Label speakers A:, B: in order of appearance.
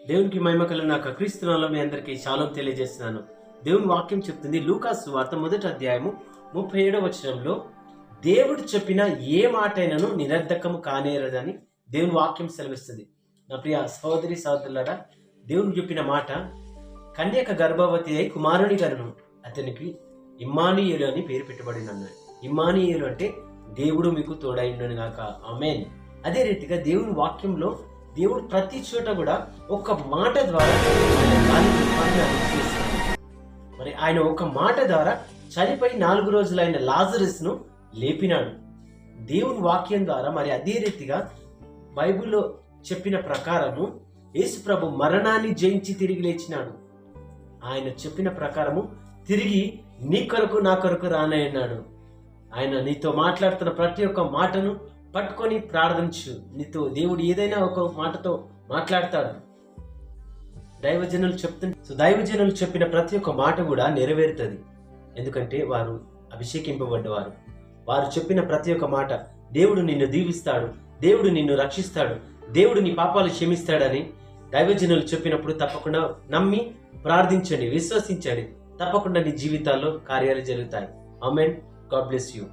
A: దేవునికి మహిమ కలుగుగాక. క్రీస్తునామములో మీ అందరికీ షాలోమ్ తెలియజేస్తున్నాను. దేవుని వాక్యం చెప్తుంది లూకాసు సువార్త 1:37 వచనంలో, దేవుడు చెప్పిన ఏ మాటైనను నిరర్ధకము కానేరదని దేవుని వాక్యం సెలవిస్తుంది. నా ప్రియ సహోదరి సహోదరులారా, దేవుడు చెప్పిన మాట, కన్యక గర్భవతి అయి కుమారుని కనును, అతనికి ఇమ్మానుయేలు అని పేరు పెట్టబడినన్నాడు. ఇమ్మానుయేలు అంటే దేవుడు మీకు తోడైండును గాక. ఆమేన్. అదే రీతిగా దేవుని వాక్యంలో దేవుడు ప్రతి చోట కూడా ఒక మాట ద్వారా మరి ఆయన ఒక మాట ద్వారా చనిపోయి 4 రోజులైన లాజరస్ను లేపినాడు. దేవుని వాక్యం ద్వారా మరి అదే రీతిగా బైబిల్లో చెప్పిన ప్రకారము యేసు ప్రభు మరణాన్ని జయించి తిరిగి లేచినాడు. ఆయన చెప్పిన ప్రకారము తిరిగి నీ కొరకు నా కొరకు రానయ్యన్నాడు. ఆయన నీతో మాట్లాడుతున్న ప్రతి ఒక్క మాటను పట్టుకొని ప్రార్థించు. నీతో దేవుడు ఏదైనా ఒక మాటతో మాట్లాడతాడు. దైవజనులు చెప్పిన ప్రతి ఒక్క మాట కూడా నెరవేరుతుంది. ఎందుకంటే వారు అభిషేకింపబడ్డవారు. వారు చెప్పిన ప్రతి ఒక్క మాట, దేవుడు నిన్ను దీవిస్తాడు, దేవుడు నిన్ను రక్షిస్తాడు, దేవుడు నీ పాపాలు క్షమిస్తాడని దైవజనులు చెప్పినప్పుడు తప్పకుండా నమ్మి ప్రార్థించండి, విశ్వసించండి. తప్పకుండా నీ జీవితాల్లో కార్యాలు జరుగుతాయి. ఆమేన్. God bless you.